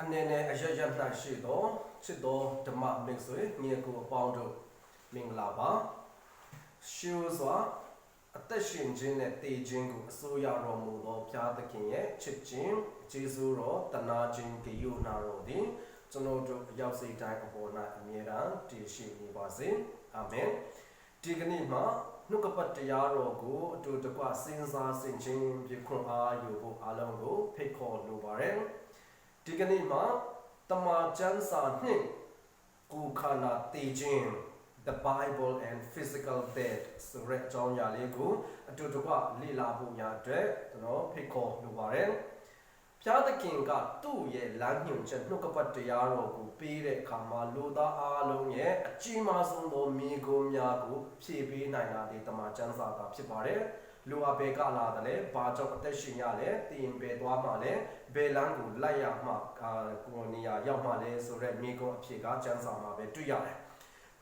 အနေနဲ့အရရ၌ရှိသောချစ်သောဓမ္မမိတ်ဆွေညီအကိုအပေါင်းတို့မင်္ဂလာပါရှုစွာအသက်ရှင်ခြင်းနဲ့တည်ခြင်းကိုအစိုးရတော်မူသောဘုရားသခင်ရဲ့ချစ်ခြင်းကျေးဇူးတော်တနာခြင်းဂရုဏာတော်သည်ကျွန်တော်တို့ရောက်စိတ်တိုင်းအပေါ်၌အမြဲတမ်းတည်ရှိနေပါစေအာမင်ဒီကနေ့မှာနှုတ်ကပတ်တရားတော်ကိုအတူတကွစဉ်းစားဆင်ခြင်ပြခွန်အားယူဖို့အားလုံးကိုဖိတ်ခေါ်လိုပါတယ်ဒီကနေ့မှာတမန်ကျမ်းစာနှင့်ကိုယ်ခန္ဓာတည်ခြင်း The Bible and Physical Death ဆိုတဲ့အကြောင်းအရာလေးကိုအတူတကွလေ့လာဖို့ရတဲ့ကျွန်တော်ဖိတ်ခေါ်လိုပါတယ်ဘုရားသခင်ကသူ့ရဲ့လမ်းညွှန်ချက်နှုတ်ကပတ်တရားတော်ကိုပေးတဲ့အခါမှာလူသားအားလုံးရဲ့အကြီးမားဆုံးသောမိဂုံးများကိုဖြည့်ပေးနိုင်တာဒီတမန်ကျမ်းစာကဖြစ်ပါတယ်လူအဘေကလာတယ်လေဘာကြောင့်အသက်ရှင်ရလဲတည်ရင်ပဲသွားမှလဲဘယ်လမ်းကိုလိုက်ရမှကိုနေရာရောက်မှလဲဆိုတဲ့မိကုံအဖြစ်ကကျမ်းစာမှာပဲတွေ့ရတယ်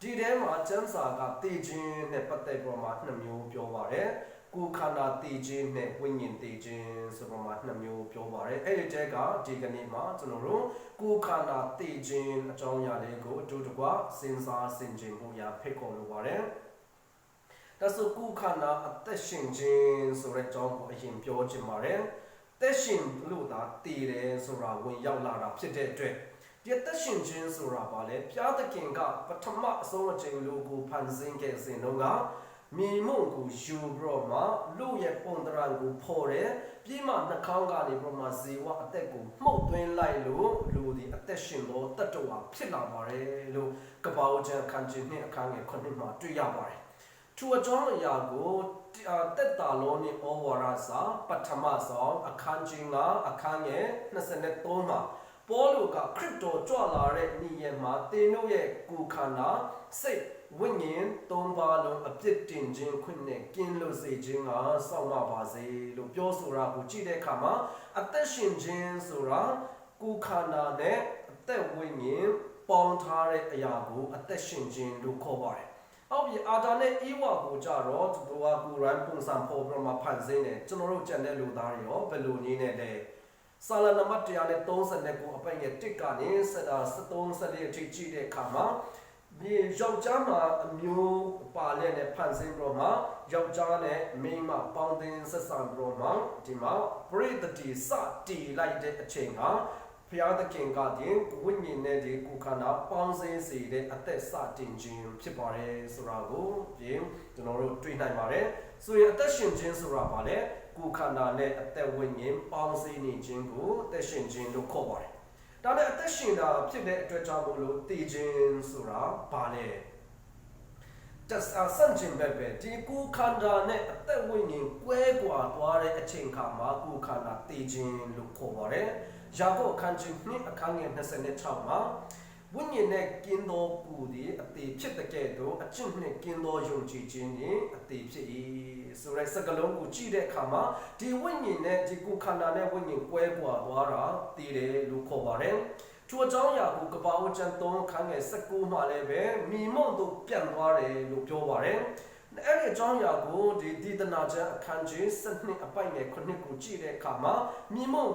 ဒီထဲမှာကျမ်းစာကတည်ခြင်းနဲ့ပတ်သက်ပြီးမှနှစ်မျိုးပြောပါတယ်ကိုယ်ခန္ဓာတည်ခြင်းနဲ့ဝိညာဉ်တည်ခြင်းဆိုပြီးမှနှစ်မျိုးပြောပါတယ်အဲ့ဒီတဲကဒီကနေ့မှာကျွန်တော်တို့ကိုယ်ခန္ဓာတည်ခြင်းအကြောင်းအရာလေးကိုအတူတကွစဉ်းစားဆင်ခြင်ဖို့ရဖိတ်ခေါ်လိုပါတယ်ဒါဆိုကိုယ်ခန္ဓာအသက်ရှင်ခြင်းဆိုတဲ့အကြောင်းကိုအရင်ပြောချင်ပါတယ်သက်ရှင်လို့သာတည်တယ်ဆိုတာဝင်ရောက်လာတာဖြစ်တဲ့အတွက်ဒီသက်ရှင်ခြင်းဆိုတာပါလေဘုရားသခင်ကပထမအဆုံးအချိန်လူကိုဖန်ဆင်းခဲ့စဉ်တုန်းကမြေမုံကိုယူပြီးတော့မှလူရဲ့ပုံသဏ္ဍာန်ကိုဖော်တယ်ပြီးမှနှာခေါင်းကနေပြီးမှဇေဝအသက်ကိုမှုတ်သွင်းလိုက်လို့လူဒီအသက်ရှင်သောတတ္တဝါဖြစ်လာပါတယ်လို့ကပ္ပဦးကျမ်းအခန်းကြီး2အခန်းငယ်9မှာတွေ့ရပါတယ်ထိုအကြောင်းအရာကိုတက်တာလုံးနဲ့ဩဝါဒစာပထမဆုံးအခန်းကြီး9အခန်းငယ်23မှာပေါလုကခရစ်တော်ကြွလာတဲ့နေ့ရက်မှာသင်တို့ရဲ့ကိုယ်ခန္ဓာစိတ်ဝိညာဉ်သုံးပါးလုံးအပြစ်တင်ခြင်းခွင့်နဲ့ကင်းလွတ်စေခြင်းကစောင့်မပါစေလို့ပြောဆိုတာကိုကြည့်တဲ့အခါမှာအသက်ရှင်ခြင်းဆိုတာကိုယ်ခန္ဓာနဲ့အသက်ဝိညာဉ်ပေါင်းထားတဲ့အရာကိုအသက်ရှင်ခြင်းလို့ခေါ်ပါတယ်အောက်ပြီးအာဒါနဲ့ဧဝကိုကြတော့သူတို့ကကိုယ်ရန်ပုံစံပေါ်ပြမှာဖန်ဆင်းတယ်ကျွန်တော်တို့ကြံတဲ့လူသားတွေရောဘယ်လိုနည်းနဲ့လဲစာလနမတ်139အပိုင်ရဲ့တစ်ကနေ73အထိကြည့်တဲ့အခါမှာဒီယောက်ျားမှာအမျိုးပါလဲနဲ့ဖန်ဆင်းပြီးတော့ယောက်ျားနဲ့မိန်းမပေါင်းသင်းဆက်ဆံပြီးတော့ဒီမှာပရိသတိစတီလိုက်တဲ့အချိန်ဟာဘုရားသခင်ကဒီဝိညာဉ်နဲ့ဒီကိုယ်ခန္ဓာပေါင်းစည်းစေတဲ့အသက်စတင်ခြင်းဖြစ်ပါတယ်ဆိုတာကိုပြင်ကျွန်တော်တို့တွေ့နိုင်ပါတယ်ဆိုရင်အသက်ရှင်ခြင်းဆိုတာဘာလဲကိုယ်ခန္ဓာနဲ့အသက်ဝိညာဉ်ပေါင်းစည်းနေခြင်းကိုအသက်ရှင်ခြင်းလို့ခေါ်ပါတယ်ဒါနဲ့အသက်ရှင်တာဖြစ်တဲ့အတွက်ကြောင့်မို့လို့တည်ခြင်းဆိုတာဘာလဲဆန့်ကျင်ဘက်ပဲဒီကိုယ်ခန္ဓာနဲ့အသက်ဝိညာဉ်ကွဲကွာသွားတဲ့အချိန်ခါမှာကိုယ်ခန္ဓာတည်ခြင်းလို့ခေါ်ပါတယ်ယာကုပ်အခန်းကြီး2အခန်းငယ်26မှာဝိညာဉ်နဲ့ကင်းသောပူသည်အသေးဖြစ်တဲ့ကဲ့သို့အကျင့်နှင့်ကင်းသောယုံကြည်ခြင်းနှင့်အသေးဖြစ်၏ဆိုတဲ့စကားလုံးကိုကြည့်တဲ့အခါမှာဒီဝိညာဉ်နဲ့ဒီကိုယ်ခန္ဓာနဲ့ဝိညာဉ်ကွဲကွာသွားတာတည်တယ်လို့ခေါ်ပါတယ်ထိုအကြောင်းအရာကိုကပ္ပဦးကျမ်း3အခန်းငယ်19မှာလည်းပဲမိမုံတို့ပြန်သွားတယ်လို့ပြောပါတယ်အဲ့ဒီအကြောင်းအရာကိုဒီဒေသနာကျမ်းအခန်းကြီး7အပိုင်ငယ်9ကိုကြည့်တဲ့အခါမှာမိမုံ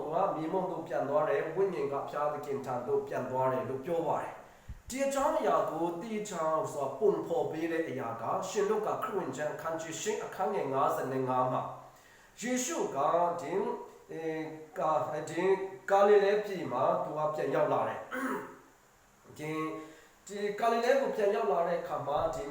တို့ပြန်သွားတယ်ဝိညာဉ်ကဘုရားသခင်ထံသို့ပြန်သွားတယ်လို့ပြောပါတယ်ဒီအကြောင်းအရာကိုတိကျစွာပုံဖော်ပေးတဲ့အရာကရှင်လုကာခရစ်ဝင်ကျမ်းအခန်းကြီး10အခန်းငယ်55မှာယေရှုကဒီဂါလိလဲပြည်မှာသူကပြန်ရောက်လာတယ်ဒီဂါလိလဲကိုပြန်ရောက်လာတဲ့အခါမှာဒီ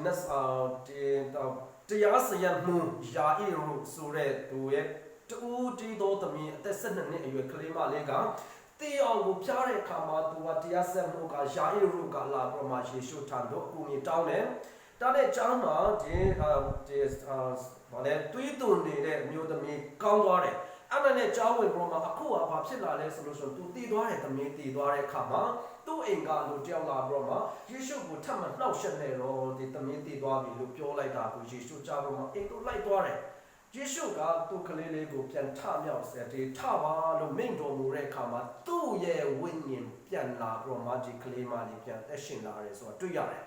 တရားစရမှုယာဣရုဆိုတဲ့သူရဲ့တူတီတော်သမီးအသက်12နှစ်အရွယ်ကလေးမလေးကတေအောင်ကိုပြတဲ့အခါမှာသူကတရားစက်မှုကယာဣရုကလာပြီးမှယေရှုထံသို့အကူအညီတောင်းတယ်တားတဲ့ကျောင်းမှာဘာလဲတွေးသွန်နေတဲ့အမျိုးသမီးကောင်းသွားတယ်အဲ့ဒါနဲ့ကျောင်းဝင်ပြီးမှအခုကဘာဖြစ်လာလဲဆိုလို့ဆိုသူတည်သွားတယ်သမီးတည်သွားတဲ့အခါမှာသူ့အိမ်ကလူတယောက်လာပြီးမှယေရှုကိုထပ်မနှောက်ယှက်နေတော့ဒီသမီးတည်သွားပြီလို့ပြောလိုက်တာကိုယေရှုကြားပြီးမှအိမ်ကိုလိုက်သွားတယ်ယေရှုကသူ့ကလေးလေးကိုပြန်ထမြောက်စေတယ်ထပါလို့မိန့်တော်မူတဲ့အခါမှာသူ့ရဲ့ဝိညာဉ်ပြန်လာပြီးမှဒီကလေးမလေးပြန်သက်ရှင်လာတယ်ဆိုတာတွေ့ရတယ်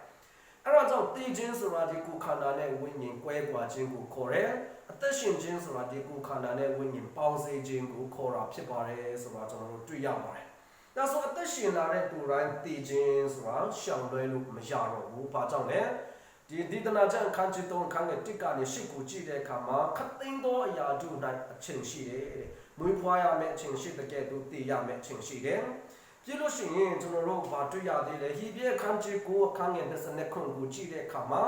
အဲ့ဒါကြောင့်တည်ခြင်းဆိုတာဒီကိုယ်ခန္ဓာနဲ့ဝိညာဉ်ကွဲကွာခြင်းကိုခေါ်တယ်အသက်ရှင်ခြင်းဆိုတာဒီကိုယ်ခန္ဓာနဲ့ဝိညာဉ်ပေါင်းစည်းခြင်းကိုခေါ်တာဖြစ်ပါတယ်ဆိုတာကျွန်တော်တို့တွေ့ရပါတယ် ဒါဆိုအသက်ရှင်လာတဲ့သူတိုင်းတည်ခြင်းဆိုတာရှောင်လွဲလို့မရတော့ဘူး။ဘာကြောင့်လဲ။ဒီတနာကျမ်းအခန်းကြီး3အခန်းငယ်1ကနေ8ကိုကြည့်တဲ့အခါမှာခတ်သိမ်းသောအရာတို့၌အချိန်ရှိတယ်တဲ့။မွေးဖွားရမယ့်အချိန်ရှိတဲ့ကဲ့သို့တည်ရမယ့်အချိန်ရှိတယ်။ပြီးလို့ရှိရင်ကျွန်တော်တို့ဘာတွေ့ရသေးလဲ။ဟိဘရဲအခန်းကြီး9အခန်းငယ်29ကိုကြည့်တဲ့အခါမှာ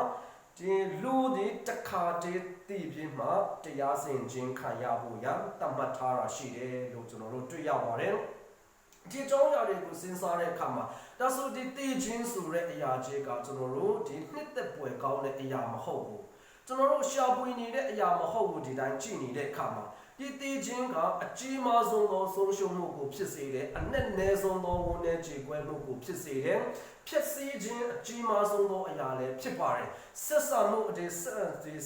ဒီလူဒီတခါတည်းတည်ပြီးမှတရားစင်ခြင်းခံရဖို့ရတတ်မှတ်ထားတာရှိတယ်လို့ကျွန်တော်တို့တွေ့ရပါတယ်။ဒီကြောင်းရာတွေကိုစဉ်းစားတဲ့အခါမှာဒါဆိုဒီတည်ခြင်းဆိုတဲ့အရာကြီးကကျွန်တော်တို့ဒီနှစ်သက်ပွဲကောင်းတဲ့အရာမဟုတ်ဘူးကျွန်တော်တို့ရှာဖွေနေတဲ့အရာမဟုတ်ဘူးဒီတိုင်းကြည့်နေတဲ့အခါမှာဒီတည်ခြင်းကအကြီးမားဆုံးသောဆုံးရှုံးမှုကိုဖြစ်စေတယ်အနက်နဲဆုံးသောဝန်내ကြေကွဲမှုကိုဖြစ်စေတယ်ဖြစ်စေခြင်းအကြီးမားဆုံးသောအရာလည်းဖြစ်ပါတယ်ဆက်ဆံမှု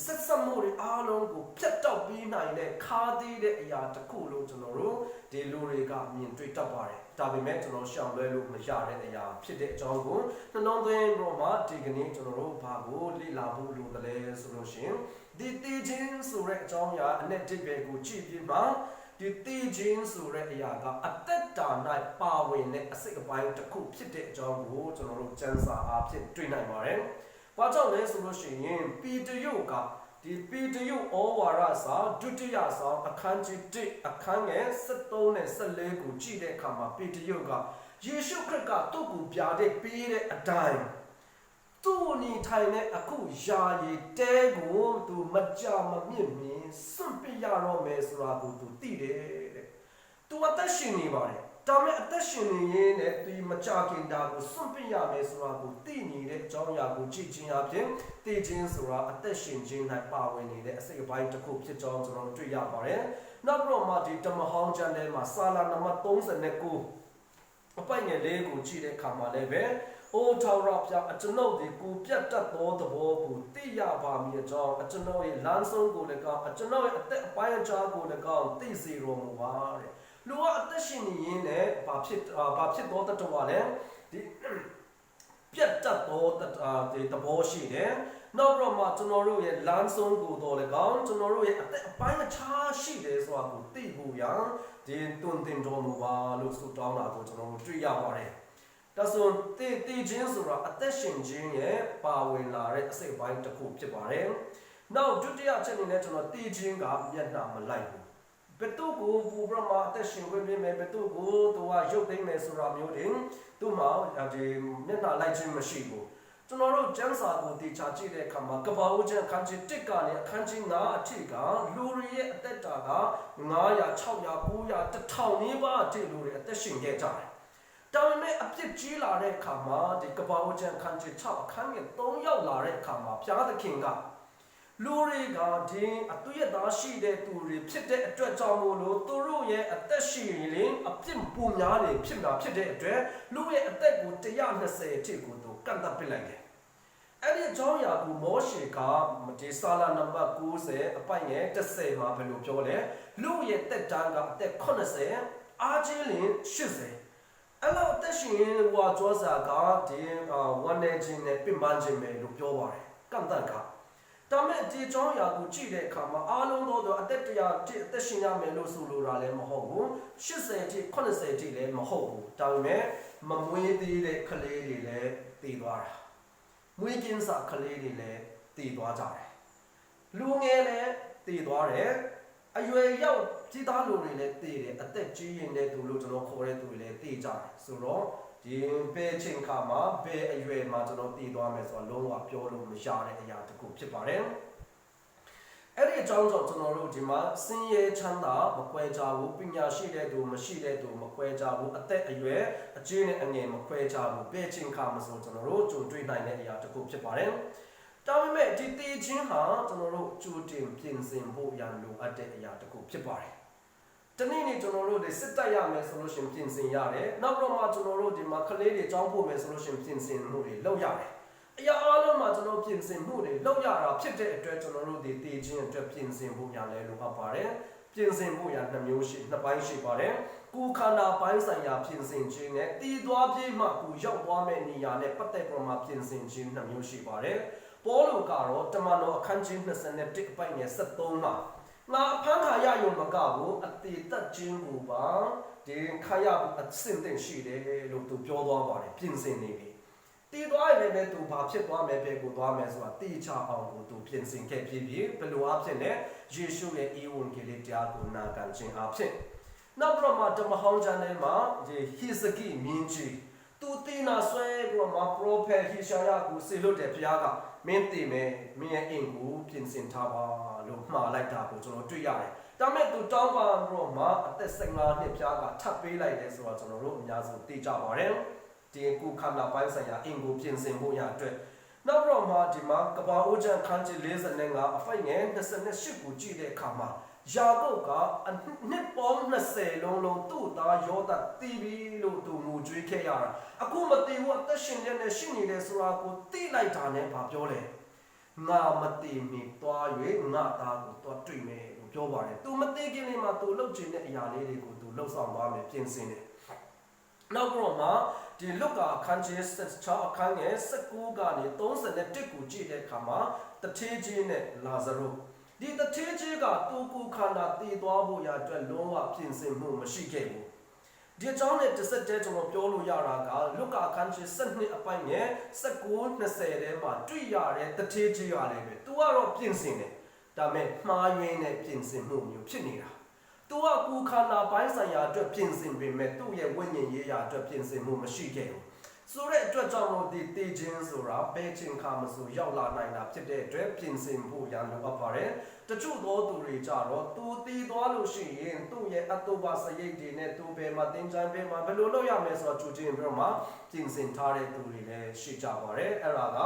ဆက်ဆံမှုတွေအားလုံးကိုဖြတ်တောက်ပြီးနိုင်တဲ့ခါးသေးတဲ့အရာတစ်ခုလို့ကျွန်တော်တို့ဒီလူတွေကမြင်တွေ့တတ်ပါတယ်ဒါပေမဲ့ကျွန်တော်ရှောင်လွဲလို့မရတဲ့အရာဖြစ်တဲ့အကြောင်းကိုနှလုံးသွင်းတော့မှဒီကနေ့ကျွန်တော်တို့ဘာကိုလေ့လာဖို့လိုတယ်လဲဆိုလို့ရှိရင်ဒီတည်ခြင်းဆိုတဲ့အကြောင်းအရာအ내တိပဲကိုကြည့်ပြီးမှဒီတည်ခြင်းဆိုတဲ့အရာကအသက်တာ၌ပါဝင်တဲ့အစိတ်အပိုင်းတစ်ခုဖြစ်တဲ့အကြောင်းကိုကျွန်တော်တို့စံစာအားဖြင့်တွေ့နိုင်ပါတယ်။ဘာကြောင့်လဲဆိုလို့ရှိရင်ပေတရုကဒီပေတရုဩဝါဒစာဒုတိယဆောင်အခန်းကြီး1အခန်းငယ်73နဲ့14ကိုကြည့်တဲ့အခါမှာပေတရုကယေရှုခရစ်ကသူ့ကိုပြတဲ့ပေးတဲ့အတိုင်းသူ့နေထိုင်တဲ့အခုယာယီတဲကိုသူမကြမမြင့်မင်းစွန့်ပြရတော့မယ်ဆိုတာကိုသူသိတယ်တဲ့။ तू အသက်ရှင်နေပါတယ်။ဒါပေမဲ့အသက်ရှင်နေရင်လည်းဒီမကြခင်တာကိုစွန့်ပြရမယ်ဆိုတာကိုသိနေတဲ့အကြောင်းအရာကိုကြည့်ခြင်းအပြင်သိခြင်းဆိုတာအသက်ရှင်ခြင်း၌ပါဝင်နေတဲ့အစိတ်အပိုင်းတစ်ခုဖြစ်ကြောင်းကျွန်တော်တွေ့ရပါတယ်။နောက်ပြီးတော့မှဒီဓမ္မဟောင်းကျမ်းထဲမှာစာလနံပါတ်39အပိုင်ငယ်လေးကိုကြည့်တဲ့အခါမှာလည်းပဲအိုထာဝရဘုရားအကျွန်ုပ်ဒီကိုပြတ်တတ်သောသဘောကိုသိရပါမည်အကြောင်းအကျွန်ုပ်ရဲ့လမ်းဆုံးကိုလည်းကောင်းအကျွန်ုပ်ရဲ့အသက်အပိုင်းအခြားကိုလည်းကောင်းသိစေတော်မူပါတဲ့လူကအသက်ရှင်နေရင်လည်းဘာဖြစ်သောတတဝါလဲဒီပြတ်တတ်သောဒီသဘောရှိတယ်နောက်တော့မှကျွန်တော်တို့ရဲ့လမ်းဆုံးကိုတော့လည်းကောင်းကျွန်တော်တို့ရဲ့အသက်အပိုင်းအခြားရှိတယ်ဆိုတာကိုသိဖို့ရဒီတွင်တင်တော်မူပါလို့ဆိုတောင်းတာကိုကျွန်တော်တို့တွေ့ရပါတယ်ဒါဆိုတည်ခြင်းဆိုတာအသက်ရှင်ခြင်းရဲ့ပါဝင်လာတဲ့အစိတ်အပိုင်းတစ်ခုဖြစ်ပါတယ်။နောက်ဒုတိယအချက်အနေနဲ့ကျွန်တော်တည်ခြင်းကမျက်နှာမလိုက်ဘူး။ဘယ်သူကိုပူပြမအသက်ရှင်ခွင့်ပေးမယ်ဘယ်သူကိုသူကရုပ်သိမ်းမယ်ဆိုတာမျိုးတွေသူ့မှာဒီမျက်နှာလိုက်ခြင်းမရှိဘူး။ကျွန်တော်တို့ကျမ်းစာကိုတေချာကြည့်တဲ့အခါမှာကပ္ပဦးကျမ်းအခန်းကြီး1ကနေအခန်းကြီး9အထိကလူတွေရဲ့အသက်တာက900 600 900 1000နီးပါးအထိလူတွေအသက်ရှင်ခဲ့ကြတယ်။ဒါပေမဲ့အပြစ်ကြီးလာတဲ့အခါမှာဒီကပ္ပဦးကျမ်းအခန်းကြီး6အခန်းငယ်3ရောက်လာတဲ့အခါမှာဘုရားသခင်ကလူတွေကဒီအသွေးသားရှိတဲ့သူတွေဖြစ်တဲ့အတွက်ကြောင့်မို့လို့သူတို့ရဲ့အသက်ရှင်ရင်အပြစ်ပုံများနေဖြစ်တဲ့အတွက်လူရဲ့အသက်ကို120အထိကိုသူကန့်သတ်ပစ်လိုက်တယ်။အဲ့ဒီအကြောင်းအရာကိုမောရှေကဒီစာလနံပါတ်90အပိုင်ငယ်10မှာဘယ်လိုပြောလဲလူရဲ့တက်တန်းကအသက်80အားကြီးလင်80အဲ့လိုအသက်ရှင်ဟိုကြောစာကဒီဝန်နေခြင်းနဲ့ပြမခြင်းပဲလို့ပြောပါတယ်ကန့်သတ်ကဒါမဲ့ဒီကြောင်းရာကိုကြည့်တဲ့အခါမှာအားလုံးသောအသက်100အသက်ရှင်ရမယ်လို့ဆိုလိုတာလည်းမဟုတ်ဘူး80ထိ90ထိလည်းမဟုတ်ဘူးဒါပေမဲ့မမွေးသေးတဲ့ကလေးတွေလည်းတည်သွားတာမွေးကင်းစာကလေးတွေလည်းတည်သွားကြတယ်လူငယ်လည်းတည်သွားတယ်အရွယ်ရောက်ကြီးသားလူတွေလည်းတည်တယ်အသက်ကြီးရင်တဲ့သူလို့ကျွန်တော်ခေါ်တဲ့သူတွေလည်းတည်ကြတယ်ဆိုတော့ဒီဘယ်ချိန်ခါမှာဘယ်အရွယ်မှာကျွန်တော်တည်သွားမယ်ဆိုတော့လုံးဝပြောလို့မရတဲ့အရာတစ်ခုဖြစ်ပါတယ်အဲ့ဒီအကြောင်းကြောင့်ကျွန်တော်တို့ဒီမှာစင်ရဲချမ်းသာမကွဲကြဘူးပညာရှိတဲ့သူမရှိတဲ့သူမကွဲကြဘူးအသက်အရွယ်အကြီးနဲ့အငယ်မကွဲကြဘူးဘယ်ချိန်ခါမှာဆိုကျွန်တော်တို့ကြုံတွေ့နိုင်တဲ့အရာတစ်ခုဖြစ်ပါတယ်ဒါပေမဲ့ဒီတည်ခြင်းဟာကျွန်တော်တို့ကြိုတင်ပြင်ဆင်ဖို့ရန်လိုအပ်တဲ့အရာတစ်ခုဖြစ်ပါတယ်တနေ့နေ့ကျွန်တော်တို့ဒီစစ်တပ်ရမယ်ဆိုလို့ရှိရင်ပြင်ဆင်ရတယ်နောက်တော့မှကျွန်တော်တို့ဒီမှာကလေးတွေကြောင်းဖို့မယ်ဆိုလို့ရှိရင်ပြင်ဆင်မှုတွေလုပ်ရတယ်အရာအလုံးမှာကျွန်တော်ပြင်ဆင်မှုတွေလုပ်ရတာဖြစ်တဲ့အတွက်ကျွန်တော်တို့ဒီတည်ခြင်းအတွက်ပြင်ဆင်ဖို့ရလဲလိုအပ်ပါတယ်ပြင်ဆင်ဖို့ရနှစ်ပိုင်းရှိပါတယ်ကိုယ်ခန္ဓာပိုင်းဆိုင်ရာပြင်ဆင်ခြင်းနဲ့တည်သွားပြီးမှကိုရောက်သွားမယ့်နေရာနဲ့ပတ်သက်ပေါ်မှာပြင်ဆင်ခြင်းနှစ်မျိုးရှိပါတယ်ပေါလုကတော့တမန်တော်အခန်းကြီး21အပိုင်ငယ်73မှာ那潘卡亚用么搞不？地得进步吧，地卡亚不审定系的路都标多吧的，平时那边。地多爱那边都把撇多没撇过多没是吧？地差行过都平时开皮皮，不如阿片呢，耶稣的义文给你加过那感情阿片。那不然嘛，这么好讲的嘛，这希斯基民族。tu ti na soi ro ma prophet hi sha ya ku se lo de phya ka min ti me min ye in ku pyin sin tha ba lo ma lai ta ko chon lo twi ya de da me tu taw ba ro ma atet 15 နှစ် phya ka that pe lai de so da chon lo a nya so ti ja ba de ti ku kham na pai sai ya in ku pyin sin pho ya twet နောက်တော့မှဒီမှာကဘာအိုးချန်ခန်းကြီး45အဖိုက်ငယ်28ကိုကြည့်တဲ့အခါမှာယာကုပ်ကအနှစ်ပေါင်း20လုံးသူ့သားယောသတီးပြီးလို့သူငိုကြွေးခဲ့ရတာအခုမတီးဘူးအသက်ရှင်နေတဲ့ရှိနေတယ်ဆိုတာကိုသိလိုက်တာနဲ့ဘာပြောလဲငါမတီးမီသွား၍ငါသားကိုသွားတွေ့မယ်လို့ပြောပါတယ်သူမတီးခင်လေးမှာသူလှုပ်ချင်တဲ့အရာလေးတွေကိုသူလှုပ်ဆောင်သွားမယ်ပြင်ဆင်တယ်နောက်တော့မှဒီလုကာခန်းကြီး16အခန်းငယ်19ကနေ31ကိုကြည့်တဲ့အခါမှာတထေးကြီးနဲ့လာဇရုဒီတထေးကြီးကသူ့ကိုခန္ဓာတည်သွားဖို့ရအတွက်လုံးဝပြင်ဆင်မှုမရှိခဲ့ဘူးဒီအကြောင်းနဲ့တစ်ဆက်တည်းကျွန်တော်ပြောလို့ရတာကလုကာခန်းကြီး12အပိုင်းငယ်19 20ထဲမှာတွေ့ရတဲ့တထေးကြီးရလည်းပဲသူကတော့ပြင်ဆင်တယ်ဒါပေမဲ့မှားယွင်းတဲ့ပြင်ဆင်မှုမျိုးဖြစ်နေတာသူကကိုခန္ဓာပိုင်းဆိုင်ရာအတွက်ပြင်ဆင်ပေမဲ့သူ့ရဲ့ဝိညာဉ်ရေးရာအတွက်ပြင်ဆင်မှုမရှိခဲ့ဘူးဆိုတဲ့အတွက်ကြောင့်လို့ဒီတေခြင်းဆိုတာဘယ်ချိန်ခါမှဆိုရောက်လာနိုင်တာဖြစ်တဲ့အတွက်ပြင်ဆင်ဖို့ရန်လိုအပ်ပါတယ်တချို့သောသူတွေကြတော့သူတည်သွားလို့ရှိရင်သူ့ရဲ့အတုပစရိတ်တွေနဲ့သူဘယ်မှာသင်္ချမ်းဘယ်မှာဘယ်လိုလုပ်ရမလဲဆိုတော့ကြိုတင်ပြီးတော့မှပြင်ဆင်ထားတဲ့သူတွေလည်းရှိကြပါတယ်အဲ့ဒါက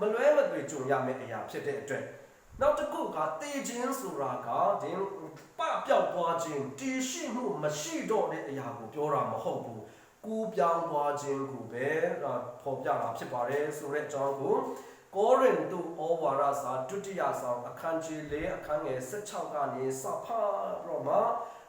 မလွဲမသွေကြုံရမယ့်အရာဖြစ်တဲ့အတွက်နောက်တစ်ခုကတေခြင်းဆိုတာကဒီပပျောက်သွားခြင်းတည်ရှိမှုမရှိတော့တဲ့အရာကိုပြောတာမဟုတ်ဘူးကူးပြောင်းသွားခြင်းကိုပဲဖော်ပြတာဖြစ်ပါတယ်ဆိုတဲ့အကြောင်းကိုကောရိန္သုဩဝါဒစာဒုတိယဆောင်အခန်းကြီး4အခန်းငယ်16ကနေစဖတ်တော့မှ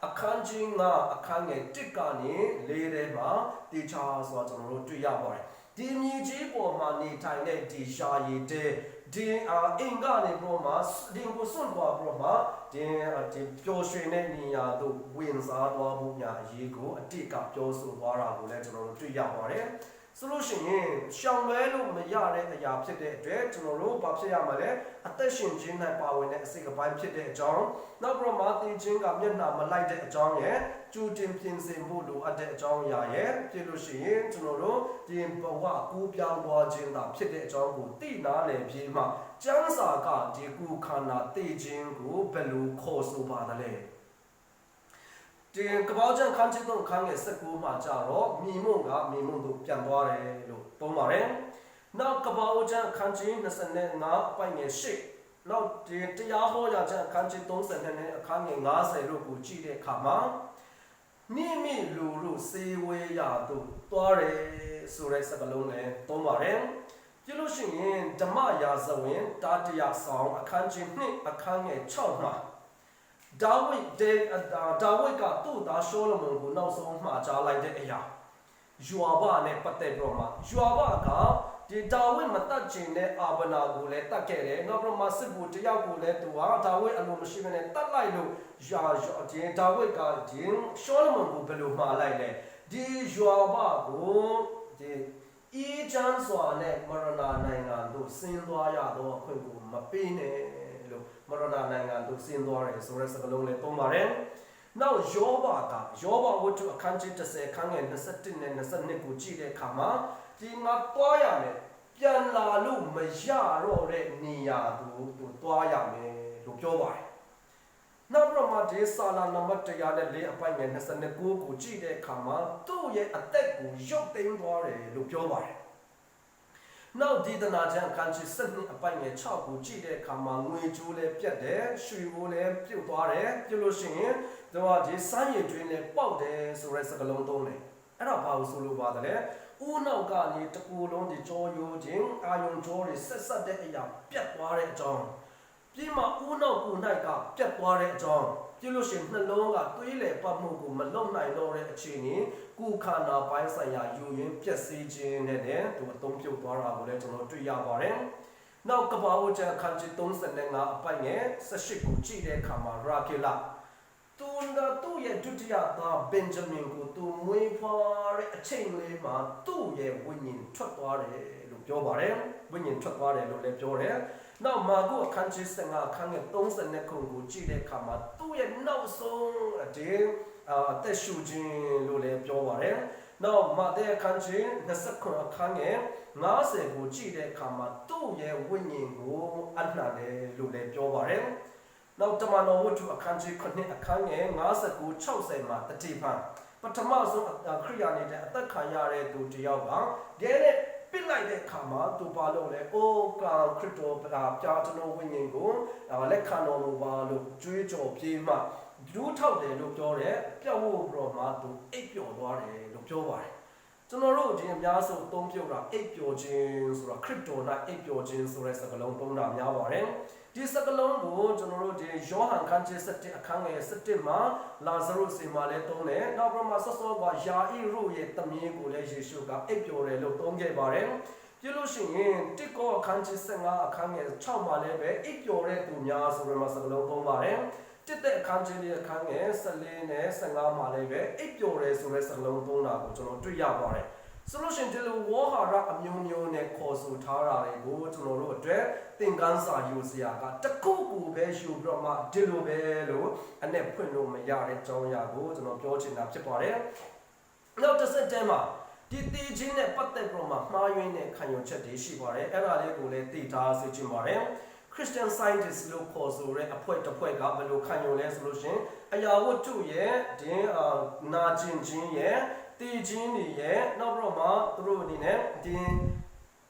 အခန်းကြီး9အခန်းငယ်1ကနေ4ထဲမှာတေချာဆိုတာကျွန်တော်တို့တွေ့ရပါတယ်ဒီမြေကြီးပေါ်မှာနေထိုင်တဲ့ဒီရှာရည်တဲ့ဒီအင်္ဂါနေပေါ်မှာဒီကိုစွန့်သွားပေါ်မှာဒီပျော်ရွှင်တဲ့နေရာတို့ဝင်စားသွားမှုညာအရေးကိုအတိတ်ကပြောဆိုသွားတာကိုလည်းကျွန်တော်တို့တွေ့ရပါတယ်ဆိုလို့ရှိရင်ရှောင်လွဲလို့မရတဲ့အရာဖြစ်တဲ့အတွက်ကျွန်တော်တို့ဘာဖြစ်ရမှာလဲအသက်ရှင်ခြင်းနဲ့ပါဝင်တဲ့အစိတ်အပိုင်းဖြစ်တဲ့အကြောင်းနောက်ပြီးတော့မာသင်ခြင်းကမျက်နှာမလိုက်တဲ့အကြောင်းရဲ့ကြိုတင်ပြင်ဆင်ဖို့လိုအပ်တဲ့အကြောင်းအရာရဲ့ဖြစ်လို့ရှိရင်ကျွန်တော်တို့ဒီဘဝကိုပြောင်းသွားခြင်းသာဖြစ်တဲ့အကြောင်းကိုသိနာလည်ပြီးမှကျမ်းစာကဒီကုခန္ဓာသိခြင်းကိုဘယ်လိုခေါ်ဆိုပါသလဲဒီကပောက်ချန်ခန်းချစ်တော့ခန်းငယ်19မှာကြတော့မိမုံကမိမုံတို့ပြန်သွားတယ်လို့သုံးပါတယ်။နောက်ကပောက်ချန်ခန်းချစ်25အပိုင်းငယ်8နောက်ဒီတရားဟောရာချန်ခန်းချစ်32နဲ့အခန်းငယ်90လို့ကိုကြည့်တဲ့အခါမှာမိမိလူတို့စေဝေးရတို့သွားတယ်ဆိုတဲ့စကားလုံးနဲ့သုံးပါတယ်။ပြလို့ရှိရင်ဓမ္မရာဇဝင်တာတရာဆောင်အခန်းချစ်2အခန်းငယ်6မှာဒါဝိဒ်ကသူ့သားရှောလမုန်ကိုနောက်ဆုံးမှာကြားလိုက်တဲ့အရာယွာဘနဲ့ပတ်သက်ပြီးတော့မှယွာဘကဒီဒါဝိဒ်မတတ်ခြင်းနဲ့အာဗနာကိုလည်းတတ်ခဲ့တယ်နောက်ပြီးမှစစ်ဘူးတယောက်ကိုလည်းသူဟာဒါဝိဒ်အလိုမရှိဘဲနဲ့တတ်လိုက်လို့ဒီဒါဝိဒ်ကဒီရှောလမုန်ကိုဘယ်လိုမှားလိုက်လဲဒီယွာဘကိုဒီအီဂျန်စွာနဲ့မရဏနိုင်ငံတို့ဆင်းသွားရတော့အခွင့်ကိုမပေးနဲ့မရဏနိုင်ငံတို့ဆင်းသွားတယ်ဆိုတဲ့စကားလုံးလေးသုံးပါတယ်။နောက်ယောဘဝတ္ထုအခန်းကြီး30ခန်းငယ်21နဲ့22ကိုကြည့်တဲ့အခါမှာဒီငါသွားရမယ်ပြန်လာလို့မရတော့တဲ့နေရာကိုသူသွားရမယ်လို့ပြောပါတယ်။နောက်ပြီးတော့မှဒီစာလာနံပါတ်104အပိုင်းငယ်29ကိုကြည့်တဲ့အခါမှာသူ့ရဲ့အသက်ကိုရုပ်သိမ်းသွားတယ်လို့ပြောပါတယ်။နောက်ဒီတနာချန်ခန်းချစ်7အပိုင်းငယ်6ကိုကြည့်တဲ့အခါမှာငွေကြိုးလည်းပြတ်တယ်ရွှေဘိုးလည်းပြုတ်သွားတယ်ပြုတ်လို့ရှိရင်သူကဒီစမ်းရည်တွင်းလည်းပေါက်တယ်ဆိုတဲ့စကားလုံးသုံးတယ်အဲ့ဒါဘာလို့ဆိုလို့ပါတယ်ဦးနောက်ကနေတကူလုံးဒီကြောရိုးခြင်းအာယုံကြောတွေဆက်တဲ့အရာပြတ်သွားတဲ့အကြောင်းပြီးမှဦးနောက်ကို၌ကပြတ်သွားတဲ့အကြောင်းပြုလို့ရှိရင်နှလုံးကသွေးလေပတ်မှုကိုမလုံနိုင်တော့တဲ့အခြေအနေကုခန္ဓာပိုင်းဆိုင်ရာယူရင်းပျက်စီးခြင်းနဲ့သူအသုံးပြုတ်သွားတာကိုလည်းကျွန်တော်တွေ့ရပါတယ် နောက်ကပ္ပဝကျခန်းချီ35အပိုင်ငယ်18ကိုကြည့်တဲ့အခါမှာရာကေလာသူ့ရဲ့ဒုတိယသားဘင်ဂျမင်ကိုသူမွေးဖွားတဲ့အချိန်လေးမှာသူ့ရဲ့ဝိညာဉ်ထွက်သွားတယ်လို့ပြောပါတယ်ဝိညာဉ်ထွက်သွားတယ်လို့လည်းပြောတယ်နောက်မာကုအခန်းကြီး15အခန်းငယ်30ခုကိုကြည့်တဲ့အခါမှာသူ့ရဲ့နောက်ဆုံးအသက်ရှူခြင်းလို့လည်းပြောပါတယ်နောက်မာသဲအခန်းကြီး29အခန်းငယ်50ကိုကြည့်တဲ့အခါမှာသူ့ရဲ့ဝိညာဉ်ကိုအနှံ့တယ်လို့လည်းပြောပါတယ်နောက်တမန်တော်ဝတ္ထုအခန်းကြီး9အခန်းငယ်59 60မှာတတိပံပထမဆုံးခရိယာနေတဲ့အသက်ခံရတဲ့သူတယောက်ကဒီနဲ့ပြစ်လိုက်တဲ့အခါမှာသူပါလို့လေအိုကာခရစ်တော်ပြာကျွန်တော်ဝိညာဉ်ကိုလက်ခံတော်မူပါလို့ကြွေးကြော်ပြေးမှဒူးထောက်တယ်လို့ပြောတယ်ပြောက်ဖို့ပြီးတော့မှသူအိပ်ပျော်သွားတယ်လို့ပြောပါတယ်ကျွန်တော်တို့ဒီအများဆုံးအသုံးပြုတာအိပ်ပျော်ခြင်းဆိုတာခရစ်တော်နဲ့အိပ်ပျော်ခြင်းဆိုတဲ့စကားလုံးသုံးတာများပါတယ်ဒီစကားလုံးကိုကျွန်တော်တို့ဒီယောဟန်ခန်းကြီး7အခန်းငယ်7မှာလာဇရုစီမှာလည်းသုံးတယ်နောက်ပြီးမှဆော့ဆော့ကယာဣရုရဲ့တမင်းကိုလည်းယေရှုကအိပ်ပျော်တယ်လို့သုံးခဲ့ပါတယ်ပြလို့ရှိရင်တိကောအခန်းကြီး15အခန်းငယ်6မှာလည်းပဲအိပ်ပျော်တဲ့သူများဆိုပြီးမှစကားလုံးသုံးပါတယ်တစ်တဲ့အခန်းကြီးလေးအခန်းငယ်14နဲ့15မှာလည်းပဲအိပ်ပျော်တယ်ဆိုတဲ့စကားလုံးသုံးတာကိုကျွန်တော်တွေ့ရပါတယ်ဆိုလို့ရှိရင်ဒီလိုဝေါ်ဟာရအမျိုးမျိုးနဲ့ခေါ်ဆိုထားတာတွေကိုကျွန်တော်တို့အတွက်သင်ခန်းစာယူစရာကတခုခုပဲယူပြီးတော့မှဒီလိုပဲလို့အနဲ့ဖွင့်လို့မရတဲ့အကြောင်းအရာကိုကျွန်တော်ပြောချင်တာဖြစ်ပါတယ်။နောက်တစ်ဆက်တည်းမှာဒီတီချင်းနဲ့ပတ်သက်ပြီးတော့မှမှားယွင်းတဲ့ခံယူချက်တွေရှိပါတယ်။အဲ့ဒါလေးကိုလည်းသိထားစေချင်ပါတယ်။ Christian Scientist လို့ခေါ်ဆိုတဲ့အဖွဲ့တစ်ဖွဲ့ကဘယ်လိုခံယူလဲဆိုလို့ရှိရင်အရာဝတ္ထုရဲ့ဒီနာကျင်ခြင်းရဲ့တည်ခြင်းတွေရဲ့နောက်ပြီးတော့မှသူတို့အနေနဲ့ဒီ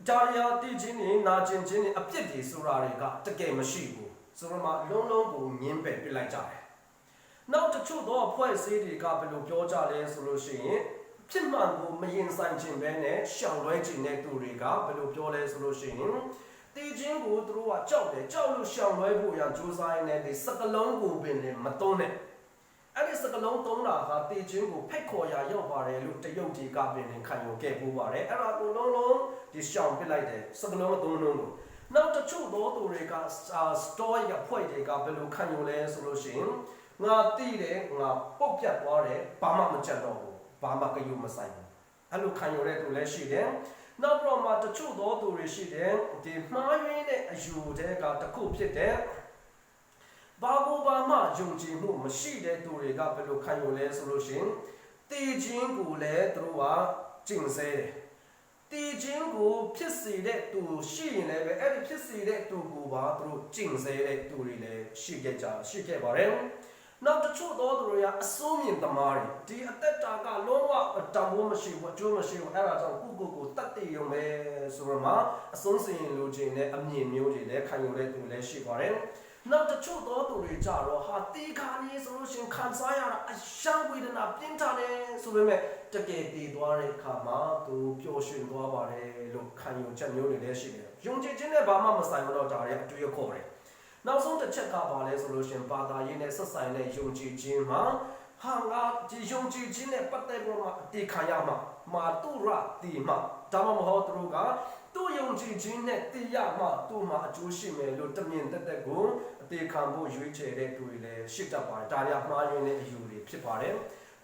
ဂျာရီယာတည်ခြင်းတွေနာကျင်ခြင်းတွေအပြစ်တွေဆိုတာတွေကတကယ်မရှိဘူးဆိုတော့မှလုံးလုံးကိုငင်းပယ်ပြလိုက်ကြတယ်နောက်တချို့သောအဖွဲ့အစည်းတွေကဘယ်လိုပြောကြလဲဆိုလို့ရှိရင်ဖြစ်မှန်ကိုမရင်ဆိုင်ခြင်းပဲနဲ့ရှောင်လွဲခြင်းတဲ့သူတွေကဘယ်လိုပြောလဲဆိုလို့ရှိရင်တည်ခြင်းကိုသူတို့ကကြောက်တယ်ကြောက်လို့ရှောင်လွဲဖို့ရကြိုးစားနေတယ်စကလုံးကိုပင်လည်းမသုံးနဲ့အဲ့ဒီစကလုံးသုံးတာဟာတေချင်းကိုဖိတ်ခေါ်ရာရောက်ပါတယ်လို့တရုတ်ကြီးကပြင်နေခံယူခဲ့ပူပါတယ်အဲ့ဒါကိုလုံးလုံးဒီရှောင်ပစ်လိုက်တယ်စကလုံးသုံးလုံးကိုနောက်တချို့သောသူတွေကစတိုရီကဖွဲ့တွေကဘယ်လိုခံယူလဲဆိုလို့ရှိရင်ငါတိတယ်ငါပုတ်ပြတ်သွားတယ်ဘာမှမချက်တော့ဘူးဘာမှကယူမဆိုင်ဘူးအဲ့လိုခံယူတဲ့သူလည်းရှိတယ်နောက်တော့မှတချို့သောသူတွေရှိတယ်ဒီမှားယွင်းတဲ့အယူတွေကတခုဖြစ်တဲ့ဘာကိုဘာမှယုံကြည်မှုမရှိတဲ့သူတွေကဘယ်လိုခံယူလဲဆိုလို့ရှိရင်တည်ခြင်းကိုလည်းသူတို့ကကျင့်စေတယ်တည်ခြင်းကိုဖြစ်စေတဲ့သူရှိရင်လည်းပဲအဲ့ဒီဖြစ်စေတဲ့သူကိုပါသူတို့ကျင့်စေတဲ့သူတွေလည်းရှိခဲ့ပါတယ်နောက်တချို့သောသူတွေကအစိုးမြင်သမားတွေဒီအသက်တာကလုံးဝတန်ဖိုးမရှိဘူးအကျိုးမရှိဘူးအဲ့ဒါကြောင့်ကိုတတ်တည်ရုံပဲဆိုတော့မှအဆုံးစင်လိုချင်တဲ့အမြင်မျိုးတွေလည်းခံယူတဲ့သူလည်းရှိပါတယ်နောက်တချို့သောသူတွေကြတော့ဟာတေခါနေဆိုလို့ရှင်ခံစားရတာအရှမ်းဝေဒနာပြင်းထန်တယ်ဆိုပေမဲ့တကယ်တည်သွားတဲ့အခါမှာသူပျော်ရွှင်သွားပါတယ်လို့ခံယူချက်မျိုးတွေလည်းရှိတယ်။ယုံကြည်ခြင်းနဲ့ဘာမှမဆိုင်တော့တာတွေအတွေ့အခေါ်တယ်။နောက်ဆုံးတစ်ချက်ကပါလဲဆိုလို့ရှင်ဘာသာရေးနဲ့ဆက်ဆိုင်တဲ့ယုံကြည်ခြင်းမှာဟာငါဒီယုံကြည်ခြင်းနဲ့ပတ်သက်ပြီးတော့အတေခံရမှာမာတုရတီမှာဒါမှမဟုတ်သူတို့ကသူယုံကြည်ခြင်းနဲ့တည်ရမှသူ့မှာအကျိုးရှိမယ်လို့တမင်တက်ကိုအသေးခံဖို့ရွေးချယ်တဲ့သူတွေလည်းရှိတတ်ပါတယ်ဒါရမှားယွင်းတဲ့အယူတွေဖြစ်ပါတယ်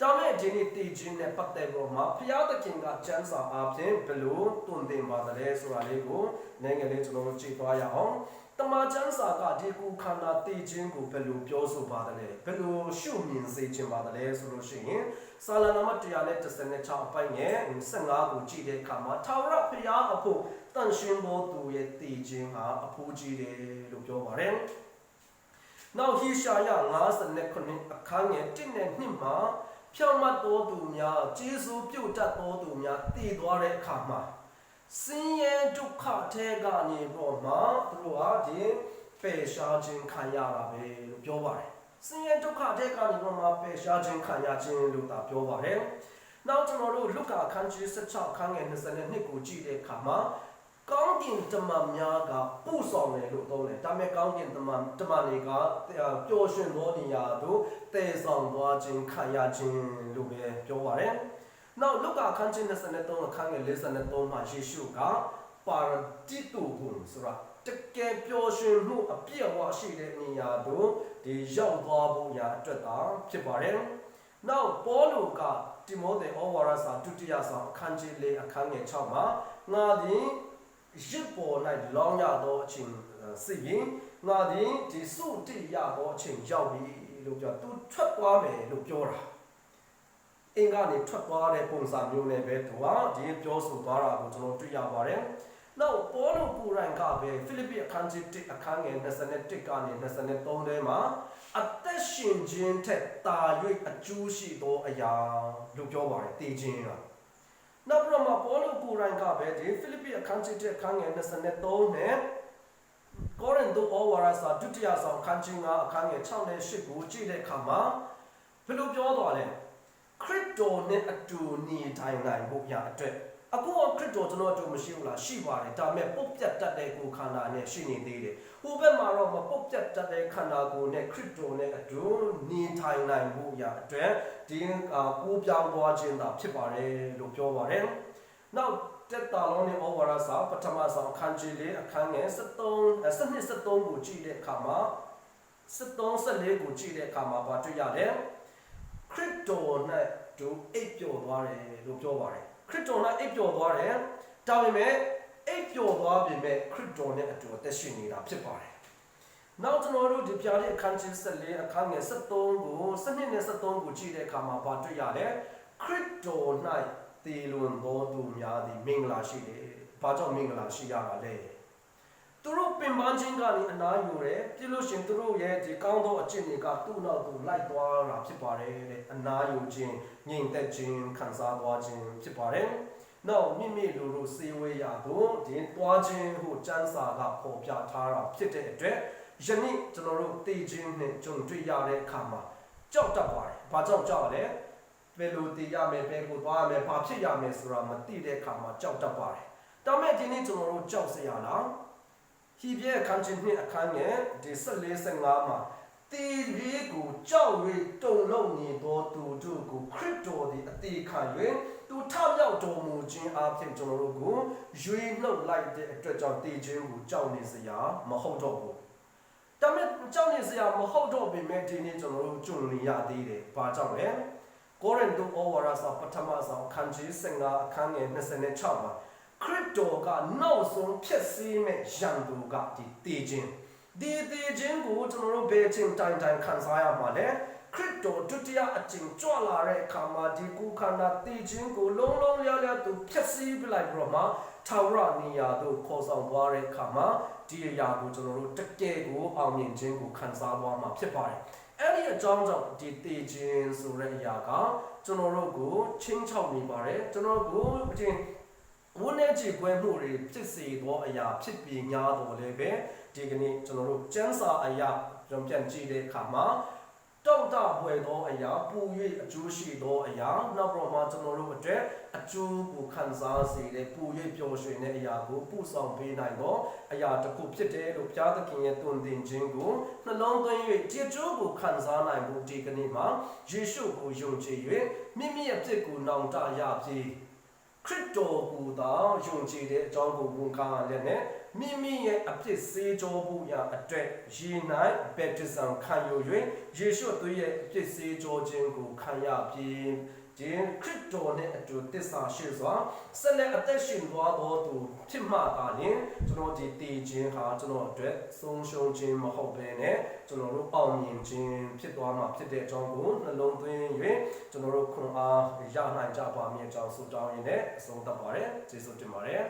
ဒါမဲ့ဒီနေ့တည်ခြင်းနဲ့ပတ်သက်ပြီးမှဘုရားသခင်ကကျမ်းစာအပြင်ဘယ်လိုတွင်တင်ပါတယ်ဆိုတာလေးကိုနိုင်ငံလေးကျွန်တော်ကြည့်သွားရအောင်တမန်ကျမ်းစာကဒီကုခန္ဓာတည်ခြင်းကိုဘယ်လိုပြောဆိုပါတယ်ဘယ်လိုရှုမြင်စေခြင်းပါတယ်ဆိုလို့ရှိရင်စာလနာမ136အပိုင်းငယ်15ကိုကြည့်တဲ့အခါမှာထာဝရဘုရားအဖို့တန်ရှင်သောသူရဲ့တည်ခြင်းဟာအဖို့ကြီးတယ်လို့ပြောပါတယ်။နောက်ဟိရှာယ59အခန်းငယ်1နဲ့2မှာဖြောင့်မတ်သောသူများကျေးဇူးပြုတတ်သောသူများတည်သွားတဲ့အခါမှာဆင်းရဲဒုက္ခထဲကနေပေါ်မှာသူတို့ဟာဒီပယ်ရှားခြင်းခံရတာပဲလို့ပြောပါတယ်။ဆင်းရဲဒုက္ခထဲကနေပေါ်မှာပယ်ရှားခြင်းခံရခြင်းလို့သာပြောပါတယ်။နောက်ကျွန်တော်တို့လုကာခန်းကြီး16ခန်းငယ်22ကိုကြည့်တဲ့အခါမှာကောင်းကင်တမန်များကပို့ဆောင်တယ်လို့သုံးတယ်။ဒါပေမဲ့ကောင်းကင်တမန်တွေကပျော်ရွှင်သောနေရာသို့တည်ဆောင်သွားခြင်းခံရခြင်းလို့ပဲပြောပါတယ်။နောက်လုကာခန်းကြီး23အခန်းငယ်53မှာယေရှုကပါရတိတုဟုဆိုတာတ ကယ်ပျော်ရွှင်မှုအပြည့်အဝရှိတဲ့နေရာတို့ဒီရောက်သွားဖို့ရာအတွက်သာဖြစ်ပါတယ်။နောက်ပေါလုကတိမောသေဩဝါဒစာဒုတိယဆောင်အခန်းကြီး၄အခန်းငယ်6မှာငါသည်ရစ်ပေါ်၌လောင်းရသောအချိန်စစ်ရင်ငါသည်ဒီစုတိရသောအချိန်ရောက်ပြီလို့ပြောသူထွက်သွားမယ်လို့ပြောတာအင်္ဂါနေထွက်သွားတဲ့ပုံစံမျိုးနဲ့ပဲသူကဒီပြောဆိုသွားတာကိုကျွန်တော်တွေ့ရပါတယ်။နောက်ပေါလုကိုယ်တိုင်ကပဲဖိလိပ္ပိအခန်းကြီး1အခန်းငယ်21ကနေ23ထဲမှာအသက်ရှင်ခြင်းထက်တာ၍အကျိုးရှိသောအရာလို့ပြောပါတယ်တည်ခြင်းကနောက်ပြီးတော့ပေါလုကိုယ်တိုင်ကပဲဒီဖိလိပ္ပိအခန်းကြီး1အခန်းငယ်23နဲ့ကောရိန္သုဩဝါဒစာဒုတိယဆောင်အခန်းကြီး9အခန်းငယ်6နဲ့8ကိုကြည့်တဲ့အခါမှာဘယ်လိုပြောသွားလဲခရစ်တော်နဲ့အတူနေထိုင်နိုင်ဖို့ရအတွက်အခုခရစ်တော်ကျွန်တော်တို့မရှိဘူးလားရှိပါတယ်ဒါပေမဲ့ပုတ်ပြတ်တတ်တဲ့ကိုယ်ခန္ဓာနဲ့ရှိနေသေးတယ်ဟိုဘက်မှာတော့မပုတ်ပြတ်တတ်တဲ့ခန္ဓာကိုယ်နဲ့ခရစ်တော်နဲ့အတူနေထိုင်နိုင်ဖို့ရအတွက်ဒီကိုးပြောင်းသွားခြင်းသာဖြစ်ပါတယ်လို့ပြောပါတယ်နောက်တက်တာလုံးနဲ့ဩဝါဒစာပထမဆောင်အခန်းကြီး၄အခန်းငယ်73ကိုကြည့်တဲ့အခါမှာ74ကိုကြည့်တဲ့အခါမှာဘာတွေ့ရလဲခရစ်တော်နဲ့တူအိပ်ပျော်သွားတယ်လို့ပြောပါတယ်ခရစ်တော်နဲ့အိပ်ပျော်သွားတယ်ဒါပေမဲ့အိပ်ပျော်သွားပြီမဲ့ခရစ်တော်နဲ့အတူအသက်ရှင်နေတာဖြစ်ပါတယ်နောက်ကျွန်တော်တို့ဒီပြားလေးအခန်းကြီး14အခန်းငယ်73ကို7နဲ့73ကိုကြည့်တဲ့အခါမှာဘာတွေ့ရလဲခရစ်တော်၌တည်လွန်သောသူများသည်မင်္ဂလာရှိတယ်။ဘာကြောင့်မင်္ဂလာရှိရတာလဲ။သူတို့ပင်ပန်းခြင်းကနေအနားယူတယ်။ပြီးလို့ရှိရင်သူတို့ရဲ့ဒီကောင်းသောအကျင့်တွေကသူ့နောက်ကိုလိုက်သွားတာဖြစ်ပါတယ်တဲ့အနားယူခြင်းငြိမ်သက်ခြင်းခံစားသွားခြင်းဖြစ်ပါတယ်။နောက်မိမိလူတို့စေဝေးရတို့ဒီသွားခြင်းဟိုစံစာကပေါ်ပြထားတာဖြစ်တဲ့အတွက်ယနေ့ကျွန်တော်တို့တည်ခြင်းနဲ့ကြုံတွေ့ရတဲ့အခါမှာကြောက်တတ်ပါတယ်။ဘာကြောင့်ကြောက်လဲ။ဘယ်လိုတည်ရမယ်ဘယ်ကိုသွားရမယ်ဘာဖြစ်ရမယ်ဆိုတာမသိတဲ့အခါမှာကြောက်တတ်ပါတယ်။ဒါမဲ့ဒီနေ့ကျွန်တော်တို့ကြောက်စရာလား။ဟိပြဲအခန်းကြီး2အခန်းငယ်ဒီ14-15မှာတည်ပြီးကိုကြောက်၍တုန်လှုပ်နေသောသူတို့ကိုခရစ်တော်သည်အသေးခံ၍သူထမြောက်တော်မူခြင်းအပြင်ကျွန်တော်တို့ကိုရွေးနှုတ်လိုက်တဲ့အတွက်ကြောင့်တည်ခြင်းကိုကြောက်နေစရာမဟုတ်တော့ဘူး။ဒါမဲ့ကြောက်နေစရာမဟုတ်တော့ပေမဲ့ဒီနေ့ကျွန်တော်တို့ကြုံနေရသေးတယ်။ဘာကြောင့်လဲ။ကောရိန္သုဩဝါဒစာပထမဆောင်အခန်းကြီး15အခန်းငယ်26မှာခရစ်တော်ကနောက်ဆုံးဖြစ်စေမဲ့ရန်သူကဒီတည်ခြင်းကိုကျွန်တော်တို့ဘယ်ချင်းတိုင်ခံစားရမှာလဲခရစ်တော်ဒုတိယအကျင့်ကြွလာတဲ့အခါမှာဒီကိုခန္ဓာတည်ခြင်းကိုလုံးလုံးလျားလျားသူဖြစ်စေပြလိုက်ပြီးတော့မှထာဝရနေရာသို့ခေါ်ဆောင်သွားတဲ့အခါမှာဒီအရာကိုကျွန်တော်တို့တကယ်ကိုအောင်မြင်ခြင်းကိုခံစားသွားမှာဖြစ်ပါတယ်အဲ့ဒီအကြောင်းကြောင့်ဒီတည်ခြင်းဆိုတဲ့အရာကကျွန်တော်တို့ကိုချင်းချောက်နေပါတယ်ကျွန်တော်တို့အချင်းဝန်းနေကြည့်ပွဲမှုတွေဖြစ်စေသောအရာဖြစ်ပြီးများတော်လည်းပဲဒီကနေ့ကျွန်တော်တို့စံစာအရာကျွန်ပြန်ကြည့်တဲ့အခါမှာတောင့်တပွေသောအရာပူ၍အကျိုးရှိသောအရာနောက်တော့မှကျွန်တော်တို့အတွက်အကျိုးကိုခံစားစေတဲ့ပူ၍ပျော်ရွှင်တဲ့အရာကိုပို့ဆောင်ပေးနိုင်သောအရာတစ်ခုဖြစ်တယ်လို့ဘုရားသခင်ရဲ့တုန်တင်ခြင်းကိုနှလုံးသွင်း၍ဒီအကျိုးကိုခံစားနိုင်ဖို့ဒီကနေ့မှာယေရှုကိုယုံကြည်၍မိမိရဲ့ပြစ်ကိုနောင်တရပြီးခရစ်တော်ကိုသာယုံကြည်တဲ့အကြောင်းကိုဝန်ခံရတဲ့နဲ့မိမိရဲ့အဖြစ်စေးကြောဖို့ရအတွက်ယေနိုင်ဘက်တဇံခံယူ၍ယေရှုသူရဲ့အဖြစ်စေးကြောခြင်းကိုခံရပြီးဒီခရစ်တော်နဲ့အတူတစ္ဆာရှိစွာဆက်လက်အသက်ရှင်သွားသောသူဖြစ်မှသာလျှင်ကျွန်တော်ဒီတည်ခြင်းဟာကျွန်တော်အတွက်ဆုံးရှုံးခြင်းမဟုတ်ဘဲနဲ့ကျွန်တော်တို့အောင်မြင်ခြင်းဖြစ်သွားမှာဖြစ်တဲ့အကြောင်းကိုနှလုံးသွင်း၍ကျွန်တော်တို့ခွန်အားရနိုင်ကြပါမည်အကြောင်းဆုတောင်းရင်းနဲ့အဆုံးသတ်ပါတယ်ကျေးဇူးတင်ပါတယ်